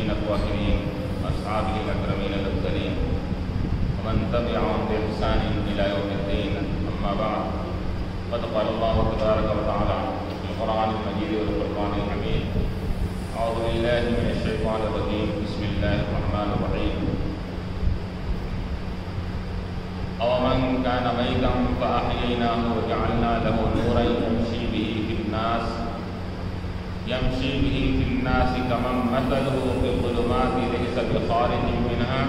الميامين الطاهرين وأصحابه الأكرمين الأفضلين ومن تبعهم بإحسان إلى يوم الدين. أما بعد، قد قال الله تبارك وتعالى في القرآن المجيد والفرقان الحميد: أعوذ بالله من الشيطان الرجيم، بسم الله الرحمن الرحيم. أَوَمَنْ كَانَ مَيْتًا فَأَحْيَيْنَاهُ وَجَعَلْنَا لَهُ نُورًا يَمْشِي بِهِ فِي النَّاسِ كَمَنْ مَثَلُهُ فِي الظُّلُمَاتِ لَيْسَ بِخَارِجٍ مِنْهَا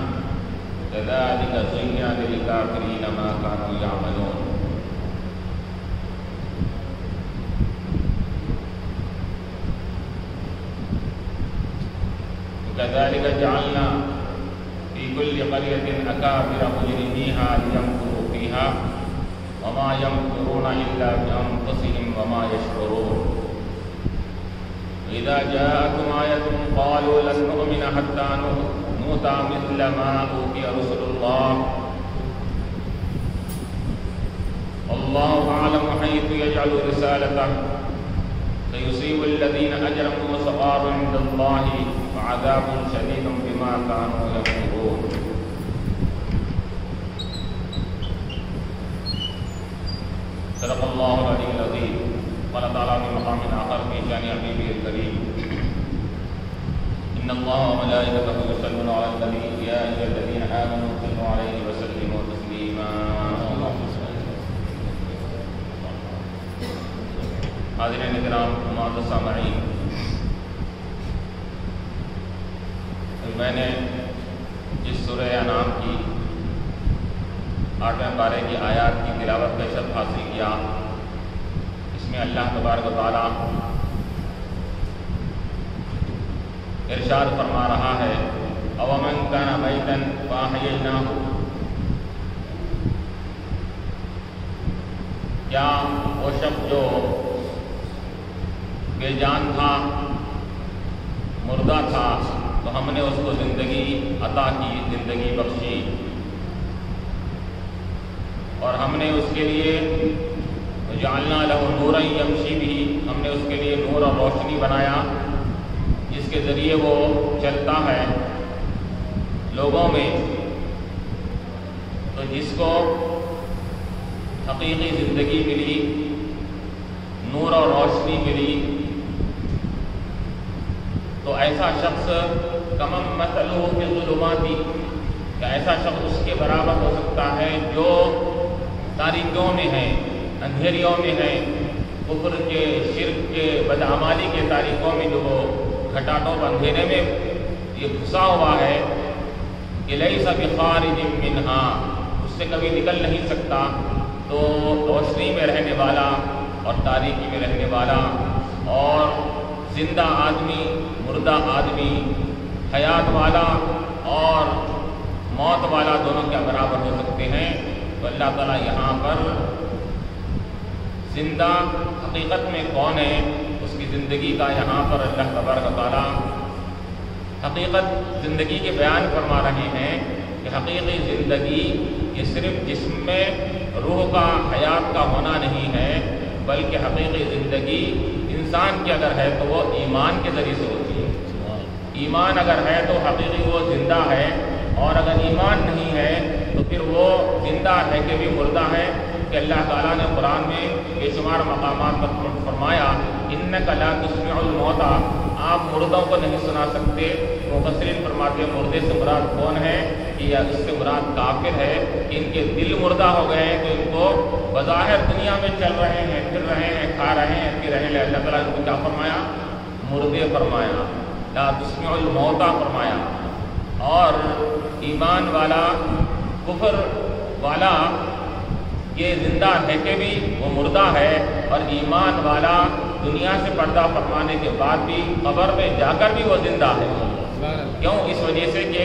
كَذَلِكَ زُيِّنَ لِلْكَافِرِينَ مَا كَانُوا يَعْمَلُونَ. وَكَذَلِكَ جَعَلْنَا فِي كُلِّ قَرْيَةٍ أَكَابِرَ مُجْرِمِيهَا لِيَمْكُرُوا فِيهَا وَمَا يَمْكُرُونَ إِلَّا بِأَنفُسِهِمْ وَمَا يَشْعُرُونَ. وَإِذَا جَاءَتْهُمْ آيَةٌ قَالُوا لَن نُّؤْمِنَ حَتَّىٰ نُؤْتَىٰ مِثْلَ مَا أُوتِيَ رُسُلُ اللَّهِ وَاللَّهُ أَعْلَمُ حَيْثُ يَجْعَلُ رِسَالَتَهُ سَيُصِيبُ الَّذِينَ أَجْرَمُوا صَغَارٌ عِندَ اللَّهِ وَعَذَابٌ شَدِيدٌ بِمَا كَانُوا يَكْفُرُونَ. صدق الله العلي العظيم. قال تعالى في مقام آخر في شأن حبيبه الكريم: إن الله وملائكته يصلون على النبي يا أيها الذين آمنوا صلوا عليه وسلموا تسليما. حاضرین کرام، معزز سامعین، میں نے جس سورہ انعام کی 8ویں پارے کی آیات کی تلاوت کا شرف حاصل کیا، اس میں اللہ تبارک و تعالیٰ ارشاد فرما رہا ہے: أَوَمَنْ كَانَ مَيْتًا فَأَحْيَيْنَاهُ. کیا وہ شخص جو بے جان تھا، مردہ تھا، تو ہم نے اس کو زندگی عطا کی، زندگی بخشی، اور ہم نے اس کے لیے وَجَعَلْنَا لَهُ نُورًا يَمْشِي بِهِ، ہم نے اس کے لیے نور اور روشنی بنایا جس کے ذریعے وہ چلتا ہے لوگوں میں. تو جس کو حقیقی زندگی ملی، نور اور روشنی ملی، تو ایسا شخص کمم مثلہ فی الظلمات، کہ ایسا شخص اس کے برابر ہو سکتا ہے جو تاریکیوں میں ہے، اندھیریوں میں ہے، کفر کے، شرک کے، بدعمالی کے تاریکوں میں، جو وہ گھٹاٹوں اندھیرے میں یہ گھسا ہوا ہے، کہ لیس بخارج منہا، اس سے کبھی نکل نہیں سکتا. تو روشنی میں رہنے والا اور تاریکی میں رہنے والا اور زندہ آدمی، مردہ آدمی، حیات والا اور موت والا دونوں کیا برابر ہو سکتے ہیں؟ تو اللہ تعالیٰ یہاں پر زندہ حقیقت میں کون ہے، اس کی زندگی کا یہاں پر اللہ تبارک و تعالیٰ حقیقت زندگی کے بیان فرما رہے ہیں کہ حقیقی زندگی یہ صرف جسم میں روح کا، حیات کا ہونا نہیں ہے، بلکہ حقیقی زندگی انسان کی اگر ہے تو وہ ایمان کے ذریعے سے ہوتی ہے. ایمان اگر ہے تو حقیقی وہ زندہ ہے، اور اگر ایمان نہیں ہے تو پھر وہ زندہ ہے کہ بھی مردہ ہے. کہ اللہ تعالیٰ نے قرآن میں بے شمار مقامات پر فرمایا: اِنَّكَ لَا تُسْمِعُ الْمَوْتَىٰ، آپ مردوں کو نہیں سنا سکتے. مفسرین فرماتے ہیں مردے سے مراد کون ہے، کہ یا اس سے مراد کافر ہے، کہ ان کے دل مردہ ہو گئے ہیں، تو ان کو بظاہر دنیا میں چل رہے ہیں، پھر رہے ہیں، کھا رہے ہیں، پی رہے ہیں. اللہ تعالیٰ نے ان کو کیا فرمایا؟ مردے فرمایا، لا تسمع الموتى فرمایا. اور ایمان والا، کفر والا یہ زندہ ہے کہ بھی وہ مردہ ہے، اور ایمان والا دنیا سے پردہ فرمانے کے بعد بھی قبر میں جا کر بھی وہ زندہ ہے. کیوں؟ اس وجہ سے کہ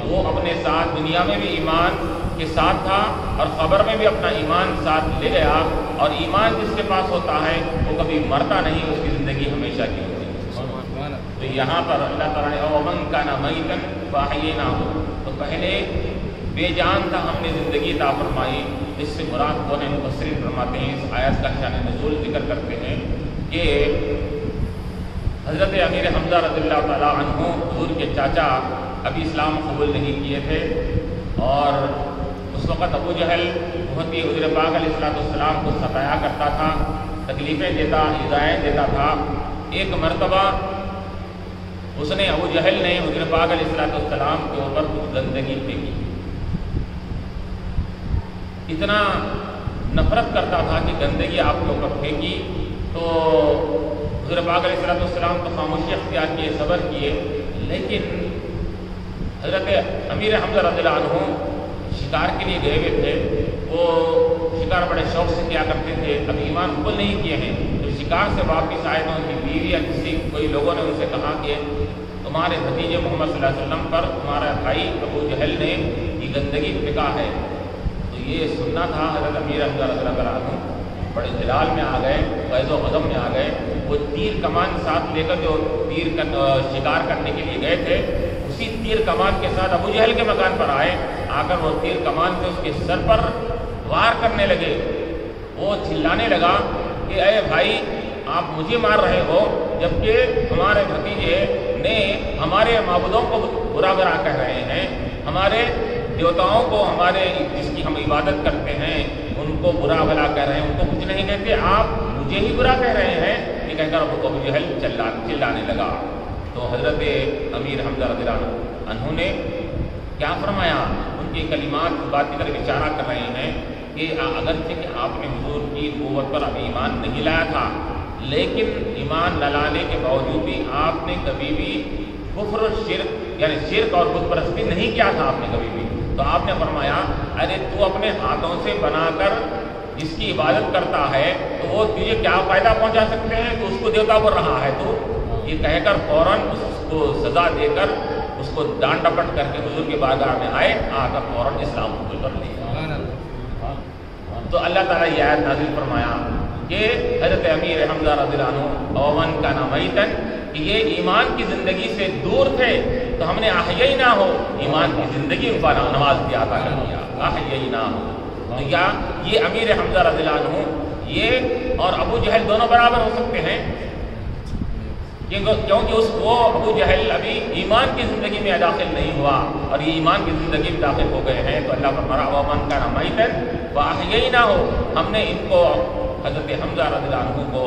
وہ اپنے ساتھ دنیا میں بھی ایمان کے ساتھ تھا اور قبر میں بھی اپنا ایمان ساتھ لے گیا. اور ایمان جس کے پاس ہوتا ہے وہ کبھی مرتا نہیں، اس کی زندگی ہمیشہ کی ہوتی ہے. تو یہاں پر اللہ تعالیٰ نے وَمَنْ كَانَ مَيْتًا فَأَحْيَيْنَاهُ، تو پہلے بے جان تھا، ہم نے زندگی عطا فرمائی. اس سے مراد کون ہے؟ مفسرین فرماتے ہیں، اس آیت کا شان نزول ذکر کرتے ہیں کہ حضرت امیر حمزہ رضی اللہ تعالیٰ عنہ حضور کے چاچا ابھی اسلام قبول نہیں کیے تھے، اور اس وقت ابو جہل بہت ہی حضور پاک علیہ السلام کو ستایا کرتا تھا، تکلیفیں دیتا، ایذائیں دیتا تھا۔ ایک مرتبہ اس نے ابو جہل نے حضور پاک علیہ السلام کے اوپر کچھ گندگی پھینکی، اتنا نفرت کرتا تھا کہ گندگی آپ کے اوپر پھینکی تو حضور پاک علیہ السلام تو خاموشی اختیار کیے، صبر کیے، لیکن حضرت امیر حمزہ رضی اللہ عنہ شکار کے لیے گئے ہوئے تھے، وہ شکار بڑے شوق سے کیا کرتے تھے، ابھی ایمان قبول نہیں کیے ہیں۔ جب شکار سے واپس آئے تو ان کی بیوی یا کسی کوئی لوگوں نے ان سے کہا کہ تمہارے بھتیجے محمد صلی اللہ علیہ وسلم پر تمہارا بھائی ابو جہل نے یہ گندگی پھینکا ہے۔ تو یہ سننا تھا حضرت امیر حمزہ رضی اللہ عنہ بڑے جلال میں آ گئے، فیض و غضب میں آ گئے۔ وہ تیر کمان ساتھ لے کر جو شکار کرنے کے لیے گئے تھے، اسی تیر کمان کے ساتھ ابو جہل کے مکان پر آئے، آ کر وہ تیر کمان سے اس کے سر پر وار کرنے لگے۔ وہ چلانے لگا کہ اے بھائی، آپ مجھے مار رہے ہو جبکہ ہمارے بھتیجے نے ہمارے معبودوں کو برا برا کہہ رہے ہیں، ہمارے دیوتاؤں کو، ہمارے جس کی ہم عبادت کرتے ہیں ان کو برا بھلا کہہ رہے ہیں، ان کو کچھ نہیں کہتے، آپ مجھے ہی برا کہہ رہے ہیں۔ یہ کہہ کر ابو جہل چلانے لگا۔ تو حضرت امیر حمزہ رضی اللہ عنہ نے کیا فرمایا؟ ان کے کلمات بات کی طرف اشارہ کر رہے ہیں کہ اگرچہ کہ آپ نے حضور کی نبوت پر ابھی ایمان نہیں لایا تھا، لیکن ایمان نہ لانے کے باوجود بھی آپ نے کبھی بھی کفر شرک یعنی شرک اور بت پرستی نہیں کیا تھا آپ نے کبھی بھی۔ تو آپ نے فرمایا ارے تو اپنے ہاتھوں سے بنا کر جس کی عبادت کرتا ہے تو وہ تجھے کیا فائدہ پہنچا سکتے ہیں، تو اس کو دیوتا بول رہا ہے۔ تو یہ کہہ کر فوراً اس کو سزا دے کر اس کو ڈانٹ ڈپٹ کر کے حضور کے بارگاہ میں آئے، آ کر فوراً اسلام قبول کر لیا۔ تو اللہ تعالیٰ یہ آیت نازل فرمایا کہ حضرت امیر حمزہ رضی اللہ عنہ اومن کا نمیتن، کہ یہ ایمان کی زندگی سے دور تھے تو ہم نے احیینا ہو، ایمان کی زندگی ان پر نماز کی عطا کر دیا، احیینا ہو۔ تو یا یہ امیر حمزہ رضی اللہ عنہ یہ اور ابو جہل دونوں برابر ہو سکتے ہیں، کیونکہ وہ ابو جہل ابھی ایمان کی زندگی میں داخل نہیں ہوا اور یہ ایمان کی زندگی میں داخل ہو گئے ہیں۔ تو اللہ فرمایا ومن کان میتا فاحیینا ہو، ہم نے ان کو حضرت حمزہ رضی اللہ عنہ کو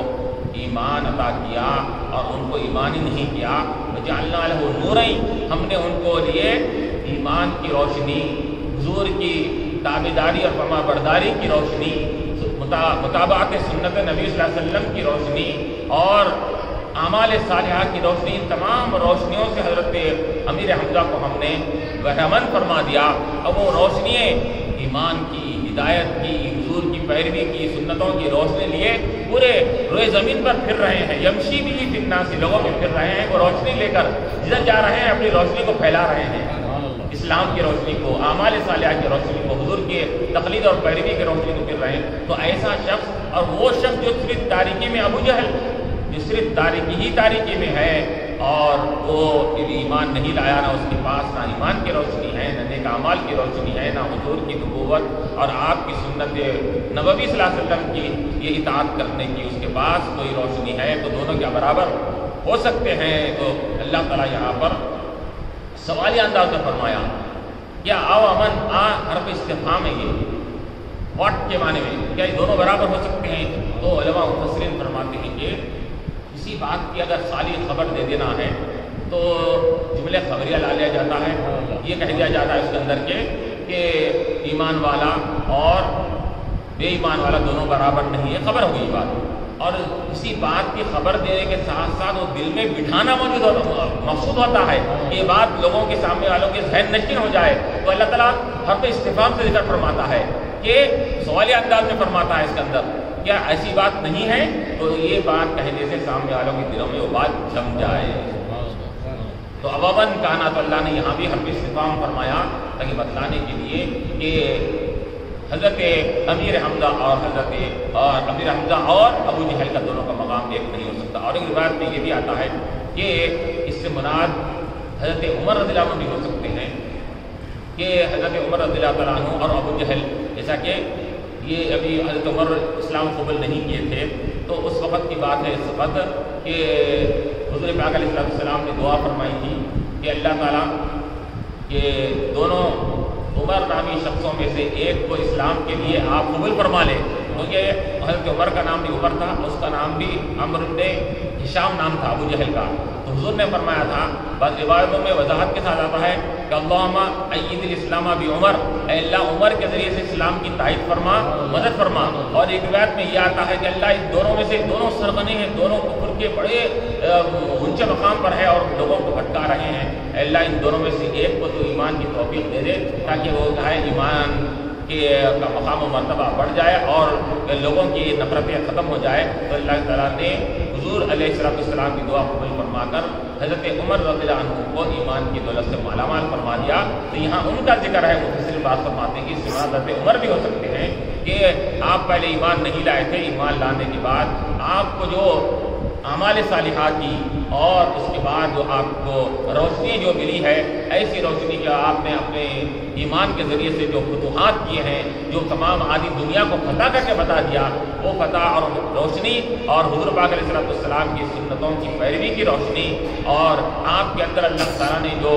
ایمان عطا کیا اور ان کو ایمان ہی نہیں کیا، وجعلنا لہ نورین، ہم نے ان کو لیے ایمان کی روشنی، حضور کی تابعداری اور فرما برداری کی روشنی، مطابعت سنت نبی صلی اللہ علیہ وسلم کی روشنی اور اعمال صالحہ کی روشنی، ان تمام روشنیوں سے حضرت امیر حمزہ کو ہم نے بہرمند فرما دیا۔ اب وہ روشنیاں ایمان کی، ہدایت کی، حضور کی پیروی کی، سنتوں کی روشنی لیے پورے روئے زمین پر پھر رہے ہیں، یمشی بھی فی الناس، لوگوں میں پھر رہے ہیں، وہ روشنی لے کر جدھر جا رہے ہیں اپنی روشنی کو پھیلا رہے ہیں، اسلام کی روشنی کو، اعمال صالحہ کی روشنی کو، حضور کے تقلید اور پیروی کی روشنی کو پھر رہے ہیں۔ تو ایسا شخص، اور وہ شخص جو صرف تاریکی میں، ابو جہل جو صرف تاریکی ہی تاریکی میں ہے اور وہ ایمان نہیں لایا، نہ اس کے پاس نہ ایمان کی روشنی ہے، نہ نیک اعمال کی روشنی ہے، نہ حضور کی نبوت اور آپ کی سنت نبوی صلی اللہ علیہ وسلم کی یہ اطاعت کرنے کی اس کے پاس کوئی روشنی ہے، تو دونوں کیا برابر ہو سکتے ہیں؟ تو اللہ تعالیٰ یہاں پر سوالیہ انداز میں فرمایا کیا او امن حرف استفہام ہے، یہ واٹ کے معنی میں، کیا یہ دونوں برابر ہو سکتے ہیں؟ تو علماء مفسرین فرماتے ہیں کہ کسی بات کی اگر خالی خبر دے دینا ہے تو جملے خبریہ لا لیا جاتا ہے، یہ کہہ دیا جاتا ہے اس کے اندر کہ ایمان والا اور بے ایمان والا دونوں برابر نہیں ہے، خبر ہو گئی بات۔ اور اسی بات کی خبر دینے کے ساتھ ساتھ وہ دل میں بٹھانا مقصود ہوتا ہے، یہ بات لوگوں کے سامنے والوں کے ذہن نشین ہو جائے۔ تو اللہ تعالیٰ حرف استفہام سے ذکر فرماتا ہے کہ سوالیہ انداز میں فرماتا ہے اس کے اندر کیا ایسی بات نہیں ہے؟ تو یہ بات کہنے سے سامنے والوں کے دلوں میں وہ بات جم جائے۔ تو ابابن کانا، تو اللہ نے یہاں بھی حرف استفہام فرمایا تاکہ بتلانے کے لیے کہ حضرت امیر حمزہ اور امیر حمزہ اور ابو جہل کا دونوں کا مقام ایک نہیں ہو سکتا۔ اور ایک روایت میں یہ بھی آتا ہے کہ اس سے مراد حضرت عمر رضی اللہ عنہ بھی ہو سکتے ہیں، کہ حضرت عمر رضی اللہ عنہ اور ابو جہل، جیسا کہ یہ ابھی حضرت عمر اسلام قبول نہیں کیے تھے، تو اس وقت کی بات ہے اس وقت کہ حضور پاک علیہ السلام نے دعا فرمائی تھی کہ اللہ تعالیٰ کہ دونوں عمر نامی شخصوں میں سے ایک کو اسلام کے لیے آپ قبول فرما لیں، کیونکہ حضرت عمر کا نام بھی عمر تھا، اس کا نام بھی عمرو بن ہشام نام تھا ابو جہل کا۔ تو حضور نے فرمایا تھا، بعض روایتوں میں وضاحت کے ساتھ آتا ہے کہ اللہم ایید الاسلام بعمر، اے اللہ عمر کے ذریعے سے اسلام کی تائید فرما، مدد فرما۔ اور ایک روایت میں یہ آتا ہے کہ اللہ ان دونوں میں سے دونوں سرغنے ہیں، دونوں کفر کے بڑے اونچے مقام پر ہے اور لوگوں کو بھٹکا رہے ہیں، اے اللہ ان دونوں میں سے ایک کو تو ایمان کی توفیق دے دے تاکہ وہ جو ہے ایمان کا مقام و مرتبہ بڑھ جائے اور لوگوں کی نفرتیں ختم ہو جائے۔ تو اللہ تعالیٰ نے حضور علیہ السلام کی دعا قبول فرما کر حضرت عمر رضی اللہ عنہ کو ایمان کی دولت سے مالا مال فرما دیا۔ تو یہاں ان کا ذکر ہے، مفسر بات فرماتے ہیں کہ اس سے حضرت عمر بھی ہو سکتے ہیں کہ آپ پہلے ایمان نہیں لائے تھے، ایمان لانے کے بعد آپ کو جو اعمال صالحات کی اور اس کے بعد جو آپ کو روشنی جو ملی ہے، ایسی روشنی کہ آپ نے اپنے ایمان کے ذریعے سے جو فتوحات کیے ہیں، جو تمام آدھی دنیا کو فتح کر کے بتا دیا، وہ فتح اور روشنی اور حضور پاک علیہ السلام کی سنتوں کی پیروی کی روشنی اور آپ کے اندر اللہ تعالیٰ نے جو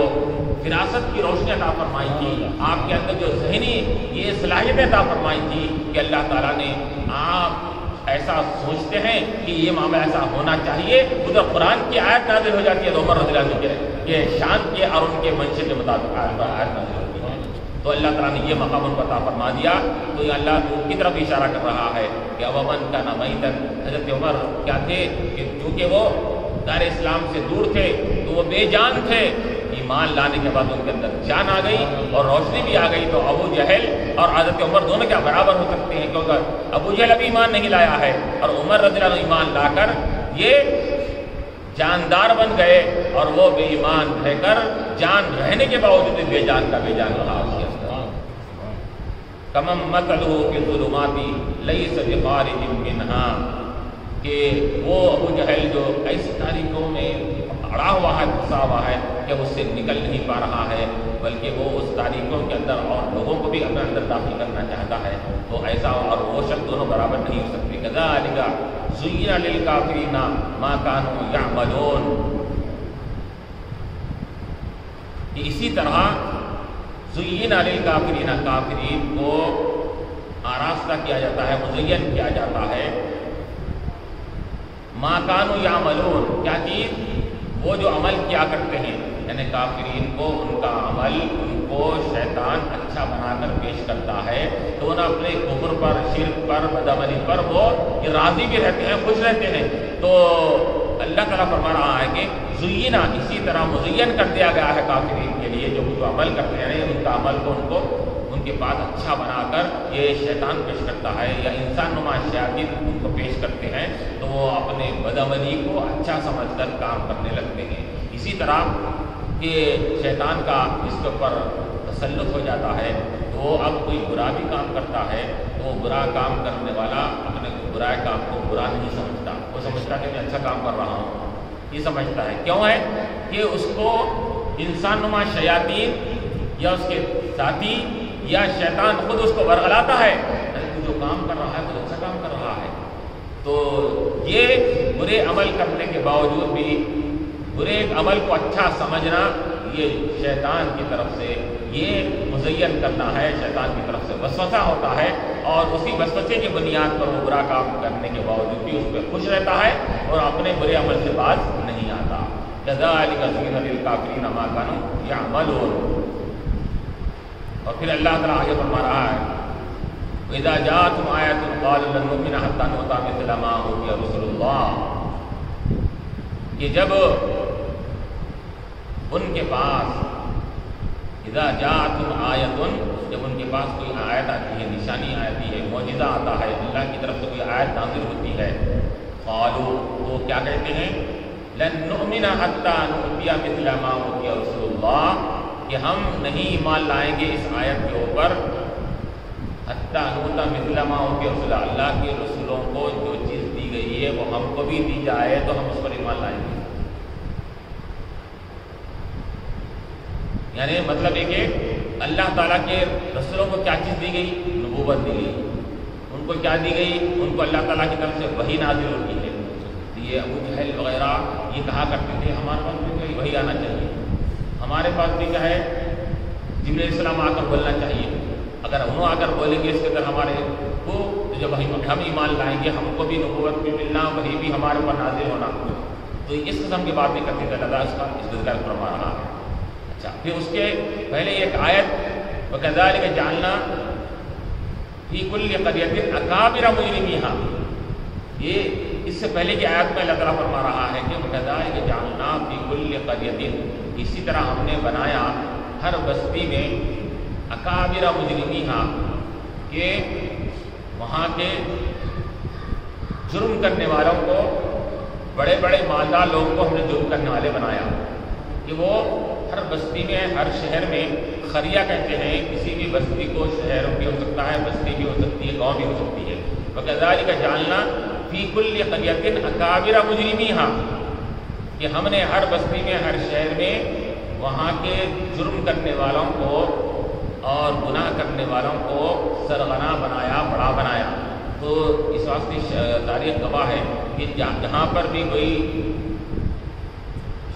فراست کی روشنی عطا فرمائی تھی، آپ کے اندر جو ذہنی یہ صلاحیتیں عطا فرمائی تھی کہ اللہ تعالیٰ نے آپ ایسا سوچتے ہیں کہ یہ معاملہ ایسا ہونا چاہیے، ادھر قرآن کی آیت نازل ہو جاتی ہے تو عمر رضی اللہ عنہ کے شان کے اور ان کے منشے کے مطابق آیت نازل ہوتی ہے۔ تو اللہ تعالیٰ نے یہ مقام ان کو عطا فرما دیا۔ تو یہ اللہ کی طرف اشارہ کر رہا ہے کہ اومن کا نمیتن، حضرت عمر کیا تھے کہ چونکہ وہ دار اسلام سے دور تھے تو وہ بے جان تھے، ایمان لانے کے بعد ان کے اندر جان آ گئی اور روشنی بھی آ گئی۔ تو ابو جہل اور حضرت عمر دونوں کیا برابر ہو سکتے ہیں، کیونکہ ابو جہل ابھی ایمان نہیں لایا ہے اور عمر رضی اللہ عنہ ایمان لا کر یہ جاندار بن گئے اور وہ بے ایمان رہ کر جان رہنے کے باوجود بے جان کا بے جان رہا۔ کمم مثلہ فی الظلمات لیس بخارج منہا، کہ وہ ابو جہل جو ایسی تاریکیوں میں اڑا ہوا ہے، پھنسا ہوا ہے کہ اس سے نکل نہیں پا رہا ہے، بلکہ وہ اس تاریکیوں کے اندر اور لوگوں کو بھی اپنے اندر داخل کرنا چاہتا ہے۔ تو ایسا اور وہ شخص دونوں برابر نہیں ہو سکتے۔ کذالک زین للکافرین ما کانوا یعملون، کہ اسی طرح زین للکافرین، کافرین کو آراستہ کیا جاتا ہے، مزین کیا جاتا ہے، ما کانوا یعملون، کیا چیز؟ وہ جو عمل کیا کرتے ہیں، یعنی کافرین کو ان کا عمل ان کو شیطان اچھا بنا کر پیش کرتا ہے، تو انہیں اپنے کفر پر، شرک پر، بدعملی پر وہ راضی بھی رہتے ہیں، خوش رہتے ہیں۔ تو اللہ تعالیٰ فرما رہا ہے کہ زینا، اسی طرح مزین کر دیا گیا ہے کافرین کے لیے، جو کچھ عمل کرتے ہیں ان کا عمل کو ان کے بعد اچھا بنا کر یہ شیطان پیش کرتا ہے یا انسان نما شیاطین ان کو پیش کرتے ہیں، تو وہ اپنے بدعملی کو اچھا سمجھ کر کام کرنے لگتے ہیں۔ اسی طرح کہ شیطان کا اس کے اوپر تسلط ہو جاتا ہے، تو وہ اب کوئی برا بھی کام کرتا ہے تو وہ برا کام کرنے والا اپنے برائے کام کو برا نہیں سمجھتا، وہ سمجھتا کہ میں اچھا کام کر رہا ہوں، یہ سمجھتا ہے۔ کیوں ہے کہ اس کو انسان نما شیاطین یا اس کے ساتھی یا شیطان خود اس کو ورغلاتا ہے، جو کام کر رہا ہے وہ اچھا کام کر رہا ہے۔ تو یہ برے عمل کرنے کے باوجود بھی برے عمل کو اچھا سمجھنا، یہ شیطان کی طرف سے یہ مزین کرنا ہے، شیطان کی طرف سے وسوسہ ہوتا ہے اور اسی وسوسے کی بنیاد پر وہ برا کام کرنے کے باوجود بھی اس پہ خوش رہتا ہے اور اپنے برے عمل سے باز نہیں آتا۔ کذالک زین للکافرین ما کانوا یعملون۔ اور پھر اللہ تعالیٰ آگے فرما رہا ہے وَإِذَا جَاءَتْهُمْ آیَةٌ قَالُوا لَن نُؤْمِنَ حَتَّىٰ نُؤْتَىٰ مِثْلَ مَا أُوتِیَ رُسُلُ اللَّهِ، کہ جب ان کے پاس اذا جاءتهم آیۃ، جب ان کے پاس کوئی آیت آتی ہے، نشانی آتی ہے، معجزہ آتا ہے، اللہ کی طرف سے کوئی آیت نازل ہوتی ہے، قالوا، تو کیا کہتے ہیں؟ لن نؤمن حتى نؤتى مثل ما أوتي رسول اللہ، کہ ہم نہیں ایمان لائیں گے اس آیت کے اوپر حتى نؤتى مثل ما أوتي رسول اللہ کے رسولوں کو جو چیز دی گئی ہے وہ ہم کو بھی دی جائے تو ہم اس پر ایمان لائیں گے۔ یعنی مطلب ہے کہ اللہ تعالیٰ کے رسولوں کو کیا چیز دی گئی؟ نبوت دی گئی، کو کیا دی گئی؟ ان کو اللہ تعالیٰ کی طرف سے وحی نازل ہوتی ہے. یہ ابو جہل وغیرہ یہ کہا کرتے تھے ہمارے پاس بھی وحی آنا چاہیے، ہمارے پاس بھی کیا ہے جبرائیل علیہ السلام آ کر بولنا چاہیے. اگر انہوں آ کر بولیں گے اس کے اندر ہمارے کو جب ہم ایمان لائیں گے ہم کو بھی نبوت بھی ملنا، وحی بھی ہمارے اوپر نازل ہونا. تو اس قسم کی باتیں کرتے تھے. اللہ اس کا استدلال فرما رہا ہے. اچھا پھر اس کے پہلے ایک آیت وَكَذَلِكَ جَعَلْنَا فِي كُلِّ قَرْيَةٍ أَكَابِرَ مُجْرِمِيهَا. یہ اس سے پہلے کی آیت میں اللہ تعالیٰ فرما رہا ہے کہ وَكَذَلِكَ جَعَلْنَا فِي كُلِّ قَرْيَةٍ، اسی طرح ہم نے بنایا ہر بستی میں اکابر مجرمینها، کہ وہاں کے جرم کرنے والوں کو، بڑے بڑے مالدار لوگوں کو ہم نے جرم کرنے والے بنایا. کہ وہ ہر بستی میں، ہر شہر میں، قریہ کہتے ہیں کسی بھی بستی کو، شہر بھی ہو سکتا ہے، بستی بھی ہو سکتی ہے، گاؤں بھی ہو سکتی ہے. وَكَذَلِكَ جَعَلْنَا فِي كُلِّ قَرْيَةٍ أَكَابِرَ مُجْرِمِيهَا، کہ ہم نے ہر بستی میں، ہر شہر میں وہاں کے جرم کرنے والوں کو اور گناہ کرنے والوں کو سرغنا بنایا، بڑا بنایا. تو اس واسطے تاریخ گواہ ہے کہ جہاں پر بھی کوئی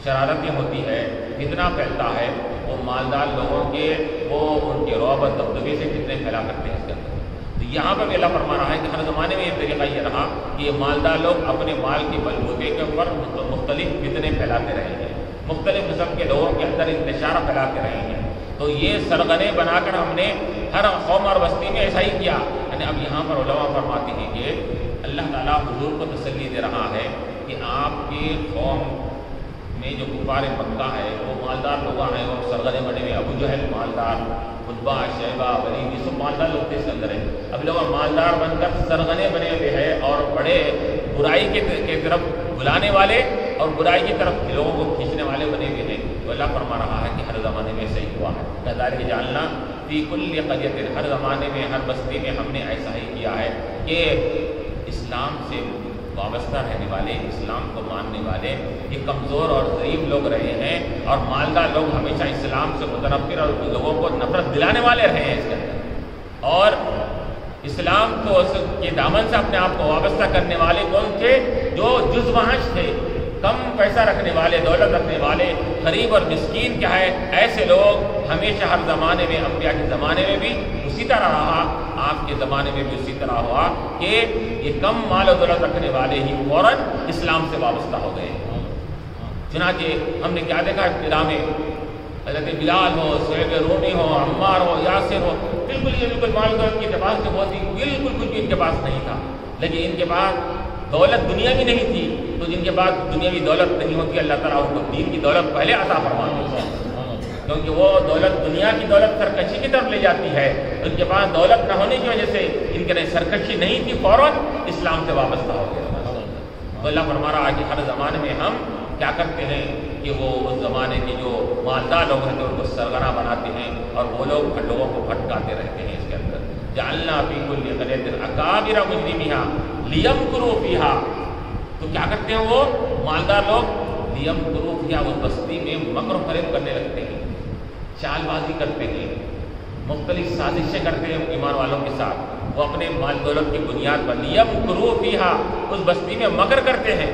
شرارتیں ہوتی ہے، کتنا پھیلتا ہے، وہ مالدار لوگوں کے وہ ان کے رعب و دبدبے سے کتنے پھیلا کرتے ہیں اس کے اندر. تو یہاں پر بھی اللہ فرما رہا ہے کہ ہر زمانے میں یہ طریقہ یہ رہا کہ یہ مالدار لوگ اپنے مال کے بلبوتے کے اوپر مختلف فتنے پھیلاتے رہے ہیں، مختلف قسم کے لوگوں کے اندر انتشار پھیلاتے رہے ہیں. تو یہ سرغنے بنا کر ہم نے ہر قوم اور بستی میں ایسا ہی کیا. یعنی اب یہاں پر علماء فرماتے ہیں کہ اللہ تعالیٰ حضور کو تسلی دے رہا ہے کہ آپ کی قوم میں جو کفار مکہ ہے وہ مالدار لوگ ہیں، وہ سرغنے بنے ہوئے. ابو جہل مالدار، عتبہ، شیبہ، ولید، یہ سب مالدار لوگ تھے اس کے اندر ہے. اب لوگ مالدار بن کر سرغنے بنے ہوئے ہیں اور بڑے برائی کے طرف بلانے والے اور برائی کی طرف لوگوں کو کھینچنے والے بنے ہوئے ہیں. تو اللہ فرما رہا ہے کہ ہر زمانے میں ایسا ہی ہوا ہے. كَذَلِكَ جَعَلْنَا فِي كُلِّ قَرْيَةٍ، ہر زمانے میں، ہر بستی میں ہم نے ایسا ہی کیا ہے کہ اسلام سے وابستہ رہنے والے، اسلام کو ماننے والے یہ کمزور اور ضعیف لوگ رہے ہیں، اور مالدار لوگ ہمیشہ اسلام سے متنفر اور لوگوں کو نفرت دلانے والے رہے ہیں اس کے اندر. اور اسلام کو کے دامن سے اپنے آپ کو وابستہ کرنے والے کون تھے؟ جو جز وحش تھے، کم پیسہ رکھنے والے، دولت رکھنے والے، غریب اور مسکین کیا ہے، ایسے لوگ ہمیشہ ہر زمانے میں، انبیاء کے زمانے میں بھی اسی طرح رہا، آپ کے زمانے میں بھی اسی طرح ہوا کہ یہ کم مال و دولت رکھنے والے ہی فوراً اسلام سے وابستہ ہو گئے. چنانچہ ہم نے کیا دیکھا ابتدا میں حضرت بلال ہو، صہیب رومی ہو، عمار ہو، یاسر ہو، بالکل مال و دولت کے اعتبار سے بہت ہی بالکل کچھ بھی ان کے پاس نہیں تھا. لیکن ان کے پاس دولت دنیا بھی نہیں تھی، تو جن کے پاس دنیاوی دولت نہیں ہوتی اللہ تعالیٰ ان کو دین کی دولت پہلے عطا فرماتا ہے، کیونکہ وہ دولت دنیا کی دولت سرکشی کی طرف لے جاتی ہے. ان کے پاس دولت نہ ہونے کی وجہ سے ان کے لیے سرکشی نہیں تھی، فوراً اسلام سے وابستہ ہو گیا. تو اللہ فرما رہا ہے کہ ہر زمانے میں ہم کیا کرتے ہیں کہ وہ اس زمانے کے جو مالدار لوگ ہیں ان کو سرغنہ بناتے ہیں اور وہ لوگ لوگوں کو بھٹکاتے رہتے ہیں اس کے اندر. جعلنا فی کل قریۃ اکابر مجرمیہا لیمکروا فیہا، تو کیا کرتے ہیں وہ مالدار لوگ؟ لیمکروا فیہا، اس بستی میں مکر و فریب کرنے لگتے ہیں، چال بازی کرتے ہیں، مختلف سازشیں کرتے ہیں ایمان والوں کے ساتھ. وہ اپنے مال دولت کی بنیاد پر لیمکروا فیہا، اس بستی میں مکر کرتے ہیں.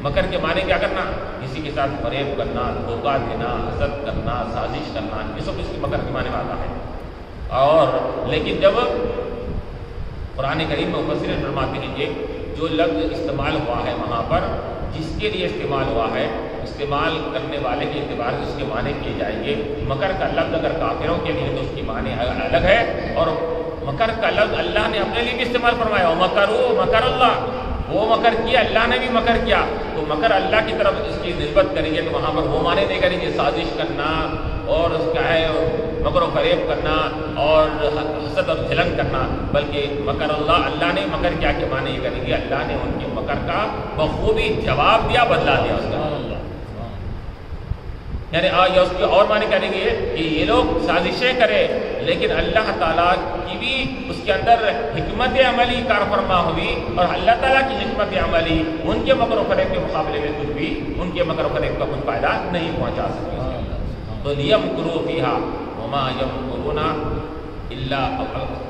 مکر کے معنی کیا کرنا؟ کسی کے ساتھ فریب کرنا، دھوکہ دینا، حسد کرنا، سازش کرنا، یہ سب اس کی مکر کے معنی میں آتا ہے. اور لیکن جب قرآن کریم میں مفسرین فرماتے ہیں کہ جو لفظ استعمال ہوا ہے وہاں پر، جس کے لیے استعمال ہوا ہے، استعمال کرنے والے کے اعتبار سے اس کے معنی کیے جائیں گے. مکر کا لفظ اگر کافروں کے لیے تو اس کی معنی الگ ہے، اور مکر کا لفظ اللہ نے اپنے لیے بھی استعمال فرمایا. وَمَكَرُوا مَكَرَ اللَّهُ، وہ مکر کیا، اللہ نے بھی مکر کیا. تو مکر اللہ کی طرف اس کی نسبت کریں گے تو وہاں پر وہ معنی نہیں کریں گے سازش کرنا اور اس کا ہے مکر و فریب کرنا اور حسد اور جھلن کرنا، بلکہ مکر اللہ، اللہ نے مکر کیا کے معنی یہ کریں گے اللہ نے ان کے مکر کا بخوبی جواب دیا، بدلا دیا اس کا. یعنی اس کی اور معنی کریں گے کہ یہ لوگ سازشیں کرے لیکن اللہ تعالیٰ کی بھی اس کے اندر حکمت عملی کار فرما ہوئی، اور اللہ تعالیٰ کی حکمت عملی ان کے مکر و فریب کے مقابلے میں کچھ بھی ان کے مکر و فریب کا کچھ فائدہ نہیں پہنچا سکتی. تو لیمکروا فیہا وما یمکرون الا،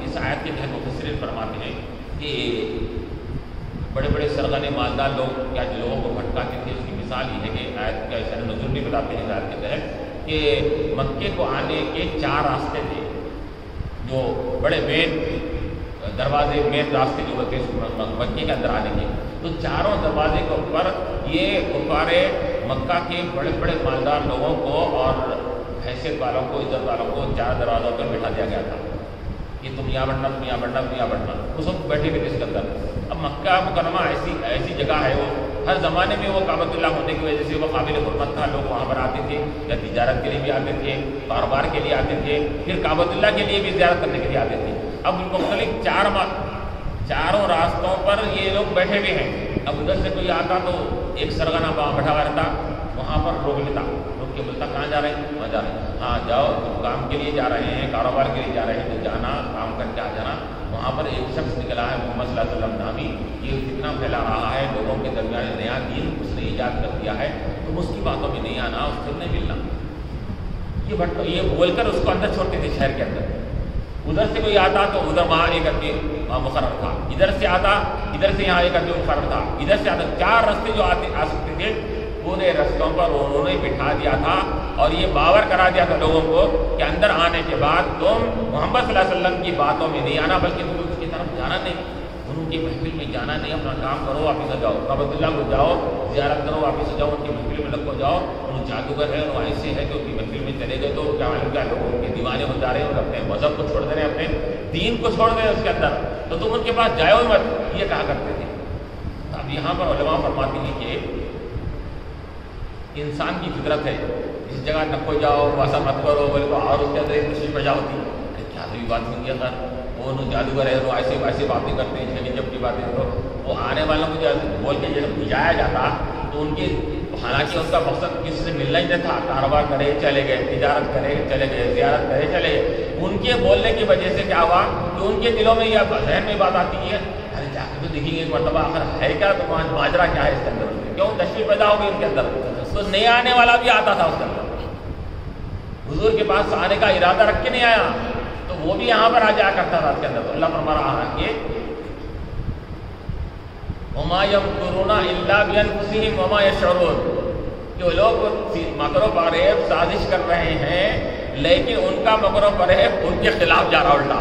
اس آیت کے تحت مفسرین فرماتے ہیں کہ بڑے بڑے سرغنے مالدار لوگ کیا لوگوں کو بھٹکاتے تھے، اس کی مثال یہ ہے کہ آیت کا شرح نزول بھی بتاتے ہیں آیت کے تحت کہ مکے کو آنے کے 4 راستے تھے، جو بڑے مین دروازے، مین راستے جو ہوتے مکے کے اندر آنے کے، تو چاروں دروازے کے اوپر یہ کفار مکہ کے بڑے بڑے مالدار لوگوں کو اور حیثیت والوں کو، عزت والوں کو 4 دروازوں پر بٹھا دیا گیا تھا کہ تم یہاں بڑھنا، تم یہاں بڑھنا، تم یہاں بڑھنا. اس وقت بیٹھے ہوئے تھے اس کے اندر. اب مکہ مکرمہ ایسی جگہ ہے، وہ ہر زمانے میں وہ کعبۃ اللہ ہونے کی وجہ سے وہ قابل حرمت تھا. لوگ وہاں پر آتے تھے، یا تجارت کے لیے بھی آتے تھے، کاروبار کے لیے آتے تھے، پھر کعبۃ اللہ کے لیے بھی زیارت کرنے کے لیے آتے تھے. اب مختلف چاروں راستوں پر یہ لوگ بیٹھے ہوئے ہیں. اب ادھر سے کوئی آتا تو ایک سرغنہ بیٹھا ہوا رہتا، وہاں پر روک لیتا، روک کے بولتا کہاں جا رہے ہیں؟ وہاں جا رہے ہیں. ہاں جاؤ، تم کام کے لیے جا رہے ہیں، کاروبار کے لیے جا رہے ہیں تو جانا، کام کر کے آ جانا. وہاں پر ایک شخص نکلا ہے محمد صلی اللہ علیہ وسلم نامی، یہ فتنہ پھیلا رہا ہے لوگوں کے درمیان، نیا دین اس نے ایجاد کر دیا ہے، تم اس کی باتوں میں نہیں آنا، اس سے نہیں ملنا. یہ بول کر اس کو اندر چھوڑتے تھے شہر کے اندر. ادھر سے کوئی آتا تو ادھر وہاں ایک آدمی مقرر تھا، ادھر سے آتا، ادھر سے یہاں ایک آدمی مقرر تھا، ادھر سے آتا. 4 راستے جو آ سکتے تھے، پورے رستوں پر انہوں نے بٹھا دیا تھا اور یہ باور کرا دیا تھا لوگوں کو کہ اندر آنے کے بعد تم محمد صلی اللہ علیہ وسلم کی باتوں میں نہیں آنا، بلکہ تم اس کی طرف جانا نہیں، ان کی محفل میں جانا نہیں، اپنا کام کرو، واپس آ جاؤ، کعبۃ اللہ کو جاؤ، زیارت کرو، واپس آ جاؤ، ان کی محفل میں لگ جاؤ. ان جادوگر ہے، وہ ایسے ہے کہ ان کی محفل میں چلے گئے تو کیا معلوم کیا لوگ ان کے دیوانے ہو جا رہے ہیں اور اپنے مذہب کو چھوڑ دے رہے ہیں، اپنے دین کو چھوڑ دے رہے ہیں اس کے اندر، تو تم ان کے پاس جاؤ مت، یہ کہا کرتے تھے. اب یہاں پر علماء فرماتے ہیں کہ انسان کی فطرت ہے، اس جگہ نہ کھو جاؤ، ویسا مت کرو، بولے تو اور اس کے اندر ایک تشریف پیدا ہوتی ہے. کیا تو یہ بات نہیں کیا تھا، وہ جادوگر ہے، وہ ایسے باتیں کرتے ہیں، جھگڑی جب کی باتیں. تو وہ آنے والوں کو جب بول کے جب بھجایا جاتا تو ان کے، حالانکہ ان کا مقصد کسی سے ملنا ہی نہیں تھا، کاروبار کرے چلے گئے، تجارت کرے چلے گئے، زیارت کرے چلے گئے. ان کے بولنے کی وجہ سے کیا ہوا کہ ان کے دلوں میں یا ذہن میں بات آتی ہے، ارے جا کے تو دیکھیں گے ایک مرتبہ آخر ہے کیا، تو ماجرا کیا ہے اس کے اندر، کیوں تشریف پیدا ہو گئی ان کے اندر. تو نیا آنے والا بھی آتا تھا اس کے اندر، حضور کے پاس آنے کا ارادہ رکھ کے نہیں آیا تو وہ بھی یہاں پر آ جایا کرتا تھا اس کے اندر. تو اللہ فرما رہا ہے کہ وما یمکرون الا بانفسہم وما یشعرون، جو لوگ مکر و فریب سازش کر رہے ہیں لیکن ان کا مکر و فریب ان کے خلاف جا رہا الٹا.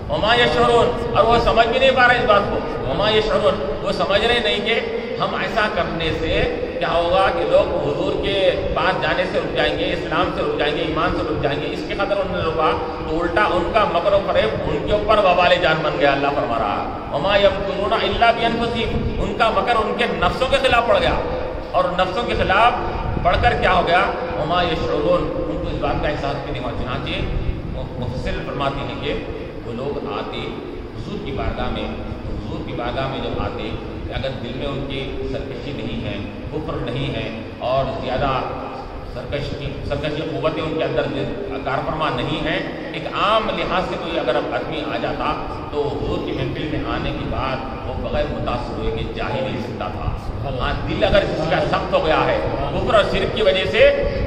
وما یشعرون، اور وہ سمجھ بھی نہیں پا رہے اس بات کو. وما یشعرون، وہ سمجھ رہے نہیں کہ ہم ایسا کرنے سے کیا ہوگا کہ لوگ حضور کے پاس جانے سے رک جائیں گے، اسلام سے رک جائیں گے، ایمان سے رک جائیں گے. اس کے قدر انہوں نے رکا تو الٹا ان کا مکر و فریب ان کے اوپر وبال جان بن گیا. اللہ فرما رہا وما یمکرون الا بانفسہم، ان کا مکر ان کے نفسوں کے خلاف پڑ گیا، اور نفسوں کے خلاف پڑھ کر کیا ہو گیا، وما یشعرون، ان کو اس بات کا احساس بھی نہیں ہوا. چنانچہ مفسر فرماتے ہیں کہ وہ لوگ آتے حضور کی بارگاہ میں، حضور کی بارگاہ میں جب آتے، اگر دل میں ان کی سرکشی نہیں ہے، کفر نہیں ہے، اور زیادہ سرکشی قوتیں ان کے اندر کارفرما نہیں ہے، ایک عام لحاظ سے کوئی اگر آدمی آ جاتا تو حضور کی محفل میں آنے کے بعد وہ بغیر متاثر ہوئے کہ جا ہی نہیں سکتا تھا. ہاں، دل اگر اس کا سخت ہو گیا ہے کفر اور شرک کی وجہ سے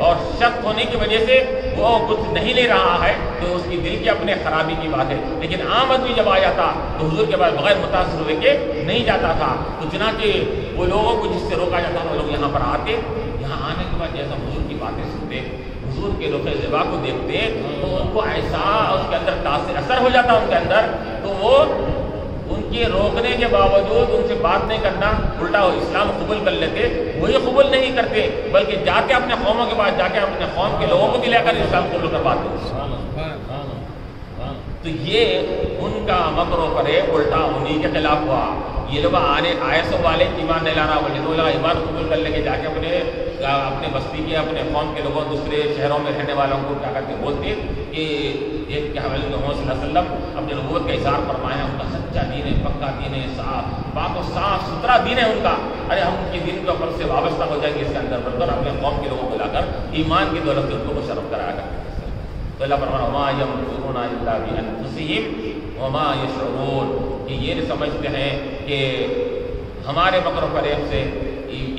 اور شک ہونے کی وجہ سے وہ کچھ نہیں لے رہا ہے تو اس کی دل کی اپنے خرابی کی بات ہے. لیکن عام آدمی جب آ جاتا تو حضور کے بعد بغیر متاثر ہوئے کہ نہیں جاتا تھا. تو چنانچہ وہ لوگوں کو جس سے روکا جاتا تھا وہ لوگ یہاں پر آتے، یہاں آنے کے بعد جیسا حضور کی باتیں سنتے، حضور کے رخ زیبا کو دیکھتے تو ان کو ایسا اس کے اندر تاثر اثر ہو جاتا ان کے اندر، تو وہ ان کے روکنے کے باوجود ان سے بات نہیں کرنا، الٹا وہ اسلام قبول کر لیتے. وہی قبول نہیں کرتے بلکہ جا کے اپنے قوموں کے پاس جا کے اپنے قوم کے لوگوں کو بھی لے کر اسلام قبول کرواتے. تو یہ ان کا مکر و فریب الٹا انہی کے خلاف ہوا. یہ لوگ آئے سو والے ایمان نہیں لانا بولے تو لوگ ایمان قبول کر لیں گے، جا کے اپنے بستی کے اپنے قوم کے لوگوں دوسرے شہروں میں رہنے والوں کو کیا کرتے بولتے کہ ایک کیا حوالے محمد صلی اللہ علیہ وسلم اپنے نبوت کا اظہار فرمایا، ان کا سچا دین ہے، پکا دین ہے، پاک و صاف ستھرا دین ہے ان کا. ارے ہم ان کے دین کے اوپر سے وابستہ ہو جائیں گے اس کے اندر بڑھ کر اپنے قوم کے لوگوں کو لا کر ایمان کی دولت سے ان کو مشرف کرایا کرتے. تو اللہ فرمانا وما یمکرون الا بانفسہم وما یشعرون، کہ یہ سمجھتے ہیں کہ ہمارے مکر و فریب سے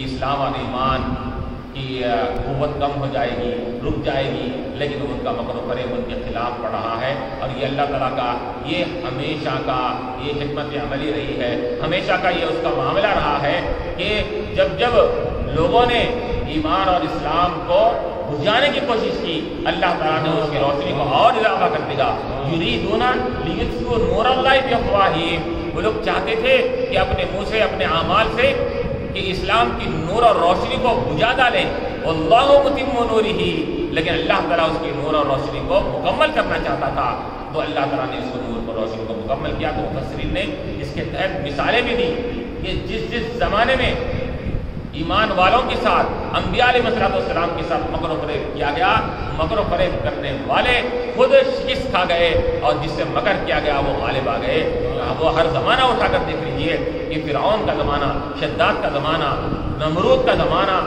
اسلام اور ایمان کی قوت کم ہو جائے گی، رک جائے گی، لیکن ان کا مکر و فریب ان کے خلاف پڑ رہا ہے۔ اور یہ اللہ تعالیٰ کا یہ ہمیشہ کا یہ حکمت عملی رہی ہے، ہمیشہ کا یہ اس کا معاملہ رہا ہے کہ جب جب لوگوں نے ایمان اور اسلام کو بجھانے کی کوشش کی، اللہ تعالیٰ نے اس کی روشنی کو اور اضافہ کر دیا۔ یریدون لیطفئوا نور اللہ بافواہہم، وہ لوگ چاہتے تھے کہ اپنے منہ سے، اپنے اعمال سے کہ اسلام کی نور اور روشنی کو بجھا ڈالیں، واللہ متم نورہ، لیکن اللہ تعالیٰ اس کی نور اور روشنی کو مکمل کرنا چاہتا تھا، تو اللہ تعالیٰ نے اس نور اور روشنی کو مکمل کیا۔ تو مفسرین نے اس کے تحت مثالیں بھی دی کہ جس زمانے میں ایمان والوں کے ساتھ، انبیاء علیہ السلام کے ساتھ مکر و فریب کیا گیا، مکر و فریب کرنے والے خود شکست کھا گئے، اور جس سے مکر کیا گیا وہ غالب آ گئے۔ وہ ہر زمانہ اٹھا کر دیکھ لیجیے کہ فرعون کا زمانہ، شداد کا زمانہ، نمرود کا زمانہ،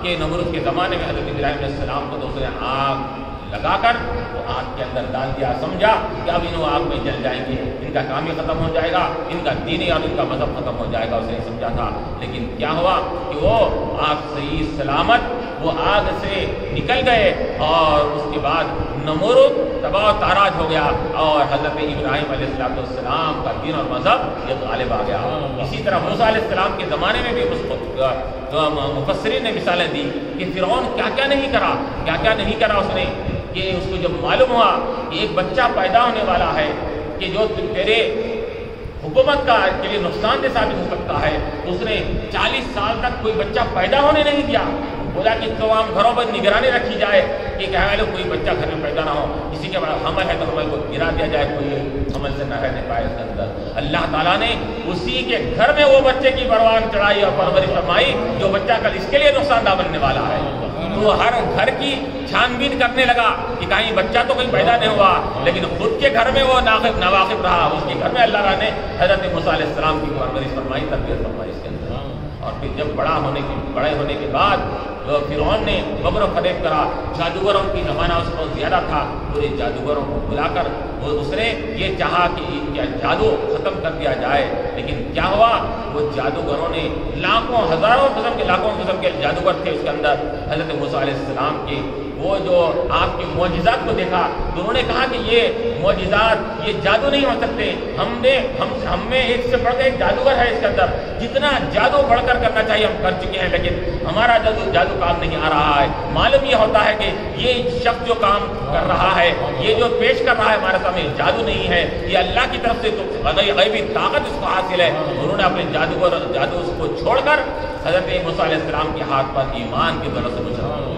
کہ نمرود کے زمانے میں حضرت ابراہیم علیہ السلام کو تو اس نے آگ لگا کر وہ آگ کے اندر ڈال دیا، سمجھا کہ اب انہوں آگ میں جل جائیں گے، ان کا کام ہی ختم ہو جائے گا، ان کا دین اور ان کا مذہب ختم ہو جائے گا، اسے سمجھا تھا۔ لیکن کیا ہوا کہ وہ آگ صحیح سلامت وہ آگ سے نکل گئے، اور اس کے بعد نمرود تباہ و تاراج ہو گیا، اور حضرت ابراہیم علیہ السلام کا دین اور مذہب یہ غالب آ گیا۔ اسی طرح موسیٰ علیہ السلام کے زمانے میں بھی مفسرین نے مثالیں دی کہ فرعون کیا کیا نہیں کرا، کیا کیا نہیں کرا اس نے، کہ اس کو جب معلوم ہوا کہ ایک بچہ پیدا ہونے والا ہے کہ جو تیرے حکومت کا کے لیے نقصان دہ ثابت ہو سکتا ہے، اس نے 40 سال تک کوئی بچہ پیدا ہونے نہیں دیا۔ بولا کہ تمام گھروں پر نگرانی رکھی جائے کہ کیا ہے کوئی بچہ گھر میں پیدا نہ ہو، کسی کے بعد حمل ہے تو حمل کو گرا دیا جائے، کوئی حمل سے نہ رہنے پائے اس کے اندر۔ اللہ تعالیٰ نے اسی کے گھر میں وہ بچے کی پروان چڑھائی اور پرورش فرمائی جو بچہ کل اس کے لیے نقصان دہ بننے والا ہے۔ تو ہر گھر کی چھان بین کرنے لگا کہ کہیں بچہ تو کہیں پیدا نہیں ہوا، لیکن خود کے گھر میں وہ ناواقف رہا، اس کے گھر میں اللہ تعالیٰ نے حضرت موسیٰ علیہ السلام کی پرورش فرمائی، تربیت فرمائی اس کے اندر۔ اور پھر جب بڑے ہونے کے بعد فرعون نے مکر و فریب کرا، جادوگروں کی زمانہ اس کو زیادہ تھا، پورے جادوگروں کو بلا کر اس نے یہ چاہا کہ ان کا جادو ختم کر دیا جائے، لیکن کیا ہوا، وہ جادوگروں نے لاکھوں ہزاروں قسم کے جادوگر تھے اس کے اندر، حضرت موسیٰ علیہ السلام کے وہ جو آپ کے معجزات کو دیکھا تو انہوں نے کہا کہ یہ معجزات، یہ جادو نہیں ہو سکتے، ہم میں ایک سے بڑھ کے ایک جادوگر ہے اس کے اندر، جتنا جادو بڑھ کر کرنا چاہیے ہم کر چکے ہیں، لیکن ہمارا جادو کام نہیں آ رہا ہے۔ معلوم یہ ہوتا ہے کہ یہ شخص جو کام کر رہا ہے، یہ جو پیش کر رہا ہے ہمارے سامنے، جادو نہیں ہے، یہ اللہ کی طرف سے تو غیبی طاقت اس کو حاصل ہے۔ انہوں نے اپنے جادو کو چھوڑ کر حضرت موسیٰ علیہ السلام کے ہاتھ پر ایمان کی طرف سے مسلمان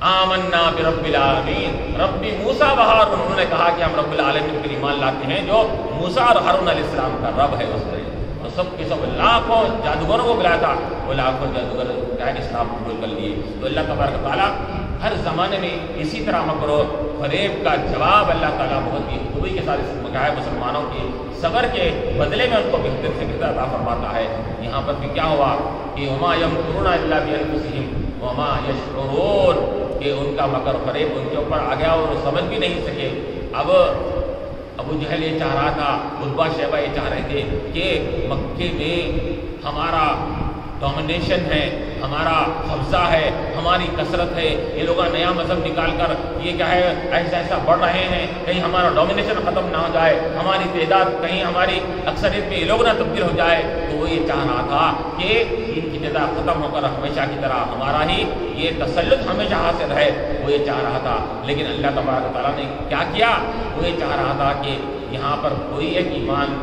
آمنا برب العالمین، رب موسیٰ و ہارون، انہوں نے کہا کہ ہم رب العالمین پر ایمان لاتے ہیں جو موسیٰ اور ہارون علیہ السلام کا رب ہے۔ اس نے تو سب کے سب لاکھوں جادوگروں کو بلایا تھا، وہ لاکھوں جادوگر اسلام قبول کر لیے۔ تو اللہ تبارک تعالیٰ ہر زمانے میں اسی طرح مکر و فریب کا جواب اللہ تعالیٰ بہت ہی خوبی کے ساتھ مسلمانوں کے صبر کے بدلے میں ان کو بہتر سے بہتر عطا فرماتا ہے۔ یہاں پر بھی کیا ہوا کہ وما یمکرون الا بانفسہم وما یشعرون، کہ ان کا مکر و فریب ان کے اوپر آ گیا اور وہ سمجھ بھی نہیں سکے۔ اب ابو جہل یہ چاہ رہا تھا، عتبہ شیبہ یہ چاہ رہے تھے کہ مکے میں ہمارا ڈومینیشن ہے، ہمارا قبضہ ہے، ہماری کثرت ہے، یہ لوگ نیا مذہب نکال کر یہ کیا ہے ایسا بڑھ رہے ہیں، کہیں ہمارا ڈومینیشن ختم نہ ہو جائے، ہماری تعداد کہیں ہماری اکثریت میں یہ لوگ نہ تبدیل ہو جائے۔ تو وہ یہ چاہ رہا تھا کہ ان کی تعداد ختم ہو کر ہمیشہ کی طرح ہمارا ہی یہ تسلط ہمیشہ حاصل ہے، وہ یہ چاہ رہا تھا۔ لیکن اللہ تبارک تعالیٰ نے کیا کیا، وہ یہ چاہ رہا تھا کہ یہاں پر کوئی ایک ایمان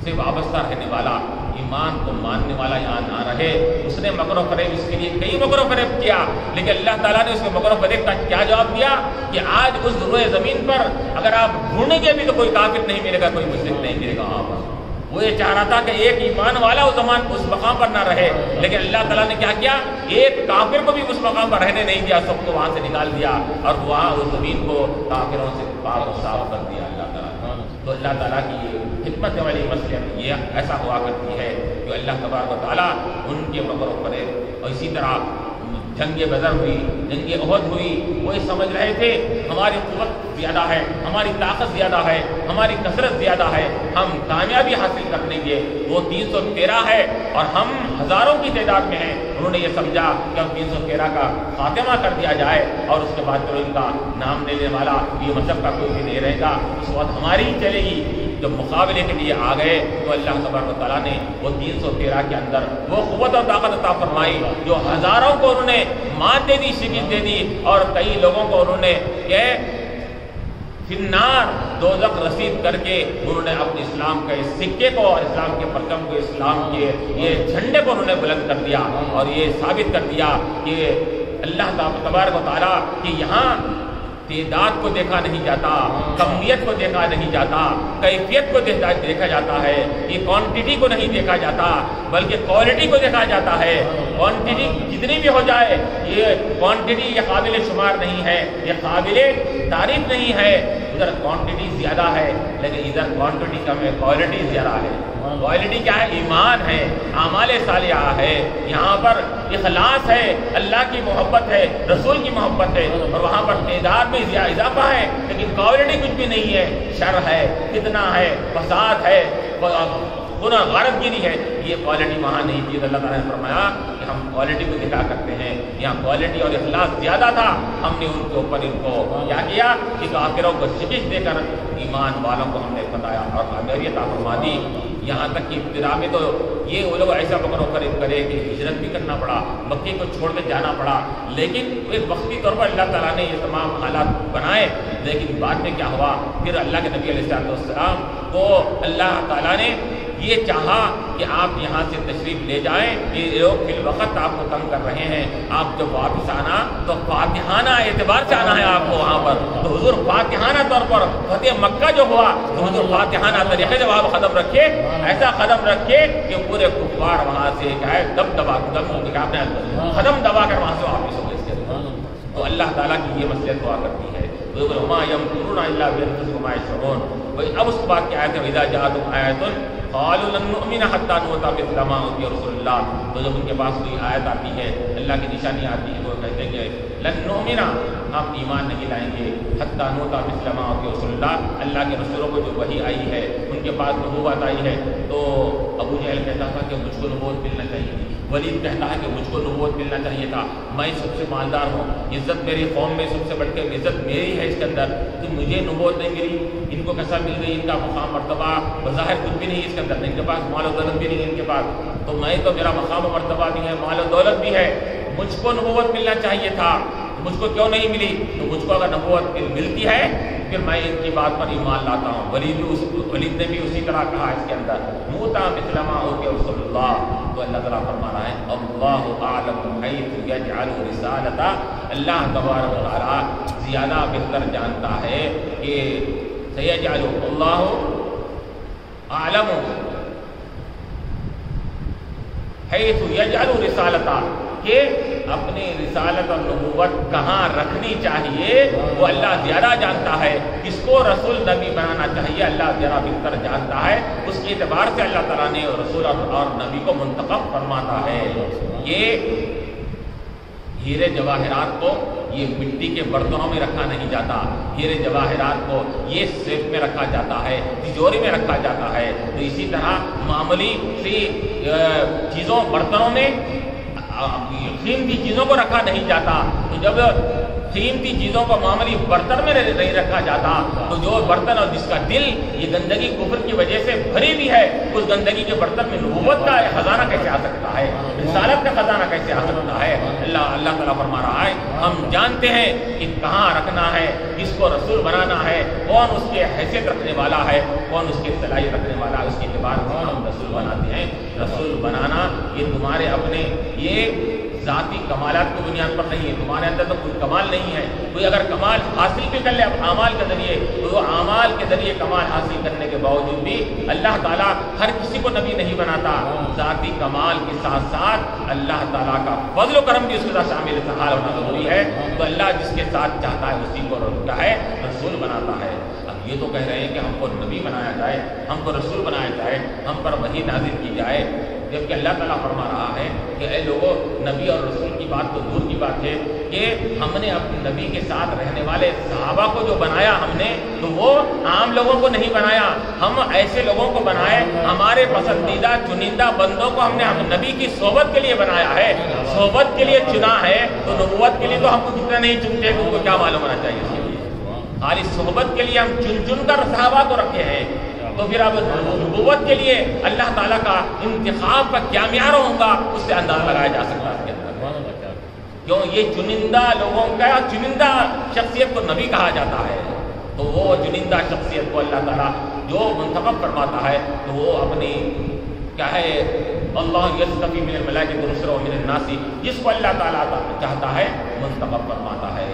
سے وابستہ رہنے والا، ایمان کو ماننے والا یہاں نہ رہے۔ اس نے مکر و فریب اس کے لیے کئی مکر و فریب کیا، لیکن اللہ تعالیٰ نے اس کے مکر و فریب کا کیا جواب دیا کہ آج اس روئے زمین پر اگر آپ ڈھونڈیں گے بھی تو کوئی کافر نہیں ملے گا، کوئی مشرک نہیں ملے گا وہاں پر۔ وہ یہ چاہ رہا تھا کہ ایک ایمان والا اس مقام پر نہ رہے، لیکن اللہ تعالیٰ نے کیا کیا، ایک کافر کو بھی اس مقام پر رہنے نہیں دیا، سب کو وہاں سے نکال دیا اور وہاں اس زمین کو کافروں سے پاک و صاف کر دیا اللہ تعالیٰ۔ تو اللہ تعالیٰ کی یہ حکمت والی مسئلہ یہ ایسا ہوا کرتی ہے کہ اللہ تبارک و تعالیٰ ان کے مکر و فریب اور اسی طرح جنگ بدر ہوئی، جنگ احد ہوئی، وہ یہ سمجھ رہے تھے ہماری قوت زیادہ ہے، ہماری طاقت زیادہ ہے، ہماری کثرت زیادہ ہے، ہم کامیابی حاصل کر لیں گے۔ وہ 313 ہے اور ہم ہزاروں کی تعداد میں ہیں۔ انہوں نے یہ سمجھا کہ اب 313 کا خاتمہ کر دیا جائے اور اس کے بعد جو ان کا نام لینے والا یہ مذہب کا کوئی بھی نہیں رہے گا، اس وقت ہماری ہی چلے گی۔ جب مقابلے کے لیے آ گئے تو اللہ تبارک و تعالیٰ نے وہ 313 کے اندر وہ قوت اور طاقت عطا فرمائی جو ہزاروں کو انہوں نے مات دے دی، شکست دے دی، اور کئی لوگوں کو انہوں نے کہ فنار دوزخ رسید کر کے انہوں نے اپنے اسلام کے سکے کو اور اسلام کے پرچم کو، اسلام کے یہ جھنڈے کو انہوں نے بلند کر دیا اور یہ ثابت کر دیا کہ اللہ تبارک و تعالیٰ کہ یہاں تعداد کو دیکھا نہیں جاتا، کمیت کو دیکھا نہیں جاتا، کیفیت کو دیکھا جاتا ہے، یہ کوانٹٹی کو نہیں دیکھا جاتا بلکہ کوالٹی کو دیکھا جاتا ہے۔ کوانٹٹی جتنی بھی ہو جائے، یہ کوانٹٹی یہ قابل شمار نہیں ہے، یہ قابل تعریف نہیں ہے۔ ادھر کوانٹٹی زیادہ ہے لیکن ادھر کوانٹٹی کم ہے، کوالٹی زیادہ ہے۔ کوالٹی کیا ہے؟ ایمان ہے، اعمال صالحہ ہے، یہاں پر اخلاص ہے، اللہ کی محبت ہے، رسول کی محبت ہے، اور وہاں پر تعداد میں اضافہ ہے لیکن کوالٹی کچھ بھی نہیں ہے، شر ہے، فتنہ ہے، فساد ہے، گناہ غارت گیری ہے، یہ کوالٹی وہاں نہیں تھی۔ اللہ تعالیٰ نے فرمایا کہ ہم کوالٹی کو دکھا کرتے ہیں، یہاں کوالٹی اور اخلاص زیادہ تھا، ہم نے ان کے اوپر ان کو کیا کیا کہ کافروں کو شکست دے کر ایمان والوں کو ہم نے بتایا اور کامیابی عطا فرما دی۔ یہاں تک کہ ابتدا میں تو یہ وہ لوگ ایسا بکر کرے کہ ہجرت بھی کرنا پڑا، مکے کو چھوڑ کے جانا پڑا، لیکن ایک وقتی طور پر اللہ تعالیٰ نے یہ تمام حالات بنائے۔ لیکن بعد میں کیا ہوا؟ پھر اللہ کے نبی علیہ السلام کو اللہ تعالیٰ نے یہ چاہا کہ آپ یہاں سے تشریف لے جائیں، یہ لوگ فی الوقت آپ کو تنگ کر رہے ہیں، آپ جب واپس آنا تو فاتحانہ اعتبار سے آنا ہے آپ کو وہاں پر۔ تو حضور فاتحانہ طور پر فتح مکہ جو ہوا تو حضور فاتحانہ طریقے جب آپ قدم رکھے، ایسا قدم رکھے کہ پورے کفار وہاں سے کیا ہے قدم دبا کر وہاں سے واپس ہو گئے۔ تو اللہ تعالیٰ کی یہ مصلحت ہوا کرتی ہے۔ اب اس کے بعد کیا آیت ہے؟ وَإِذَا جَاءَتْهُمْ آیَةٌ قَالُوا لَن نُؤْمِنَ حَتَّىٰ نُؤْتَىٰ مِثْلَ مَا أُوتِیَ رُسُلُ اللَّهِ۔ تو جب ان کے پاس کوئی آیت آتی ہے، اللہ کی نشانی آتی ہے، وہ کہتے ہیں کہ لن نؤمن، ہم ایمان نہیں لائیں گے، حتیٰ نؤتىٰ مِثْلَ مَا أُوتِیَ رُسُلُ اللَّهِ، اللہ کے رسولوں کو جو وحی آئی ہے، ان کے پاس نبوت آئی ہے۔ تو ابو جہل کہتا تھا کہ مجھ کو نبوت ملنا چاہیے تھی، ولید کہتا ہے کہ مجھ کو نبوت ملنا چاہیے تھا، میں سب سے مالدار ہوں، عزت میری قوم میں سب سے بڑھ کے عزت میری ہے اس کے اندر، تو مجھے نبوت نہیں ملی، ان کو کیسا مل گئی؟ ان کا مقام مرتبہ بظاہر کچھ بھی نہیں اس کے اندر، ان کے پاس مال و دولت بھی نہیں ان کے پاس، تو میں تو میرا مقام و مرتبہ بھی ہے، مال و دولت بھی ہے، مجھ کو نبوت ملنا چاہیے تھا، مجھ کو کیوں نہیں ملی؟ تو مجھ کو اگر نبوت ملتی ہے پھر میں ان کی بات پر ایمان لاتا ہوں۔ ولید نے بھی اسی طرح کہا اس کے اندر، نؤتىٰ مِثْلَ مَا أُوتِیَ رُسُلُ اللَّهِ۔ تو اللہ تعالیٰ فرما رہا ہے اللہ اعلم حیث یجعل رسالتہ، اللہ تبارک و تعالیٰ زیادہ بہتر جانتا ہے کہ سیجعل اللہ اعلم حیث یجعل رسالتہ، کہ اپنی رسالت اور نبوت کہاں رکھنی چاہیے وہ اللہ زیادہ جانتا ہے، کس کو رسول نبی بنانا چاہیے اللہ زیادہ بہتر جانتا ہے، اس کے اعتبار سے اللہ تعالیٰ نے رسول اور نبی کو منتخب فرماتا ہے۔ یہ ہیرے جواہرات کو یہ مٹی کے برتنوں میں رکھا نہیں جاتا، ہیرے جواہرات کو یہ سیف میں رکھا جاتا ہے، تجوری میں رکھا جاتا ہے۔ تو اسی طرح معمولی سی چیزوں برتنوں میں قیمتی چیزوں کو رکھا نہیں جاتا۔ تو جب قیمتی چیزوں کو معمولی برتن میں نہیں رکھا جاتا تو جو برتن اور جس کا دل یہ گندگی کفر کی وجہ سے بھری ہوئی ہے، اس گندگی کے برتن میں نبوت کا خزانہ کیسے آ سکتا ہے، رسالت کا خزانہ کیسے آ سکتا ہے؟ اللہ تعالیٰ فرما رہا ہے ہم جانتے ہیں کہ کہاں رکھنا ہے، کس کو رسول بنانا ہے، کون اس کے حیثیت رکھنے والا ہے، کون اس کی صلاحیت رکھنے والا ہے، اس کے اعتبار سے ہم رسول بناتے ہیں۔ رسول بنانا یہ تمہارے اپنے یہ ذاتی کمالات کی بنیاد پر نہیں ہے، تمہارے اندر تو کوئی کمال نہیں ہے، کوئی اگر کمال حاصل بھی کر لے اعمال کے ذریعے تو وہ اعمال کے ذریعے کمال حاصل کرنے کے باوجود بھی اللہ تعالیٰ ہر کسی کو نبی نہیں بناتا، ذاتی کمال کے ساتھ ساتھ اللہ تعالیٰ کا فضل و کرم بھی اس کے ساتھ شامل حال ہونا ضروری ہے۔ تو اللہ جس کے ساتھ چاہتا ہے اسی کو کیا ہے رسول بناتا ہے۔ اب یہ تو کہہ رہے ہیں کہ ہم کو نبی بنایا جائے، ہم کو رسول بنایا جائے، ہم پر وحی نازل کی جائے، جبکہ اللہ تعالیٰ فرما رہا ہے کہ اے لوگوں، نبی اور رسول کی بات تو دور کی بات ہے کہ ہم نے اپنے نبی کے ساتھ رہنے والے صحابہ کو جو بنایا ہم نے، تو وہ عام لوگوں کو نہیں بنایا، ہم ایسے لوگوں کو بنائے، ہمارے پسندیدہ چنندہ بندوں کو ہم نے نبی کی صحبت کے لیے بنایا ہے، صحبت کے لیے چنا ہے۔ تو نبوت کے لیے تو ہم کو کتنا نہیں چنتے، ان کو کیا معلوم ہونا چاہیے اس کے لیے؟ خالی صحبت کے لیے ہم چن چن کر صحابہ کو رکھے ہیں، تو پھر اب نبوت کے لیے اللہ تعالیٰ کا انتخاب کا کیا معیار ہوگا، اس سے اندازہ لگایا جا سکتا ہے اس کے اندر۔ کیوں یہ چنندہ لوگوں کا چنندہ شخصیت کو نبی کہا جاتا ہے، تو وہ چنندہ شخصیت کو اللہ تعالیٰ جو منتخب فرماتا ہے، تو وہ اپنی کیا ہے، اللہ یصطفی من الملائکۃ رسلا ومن الناس، جس کو اللہ تعالیٰ چاہتا ہے منتخب فرماتا ہے۔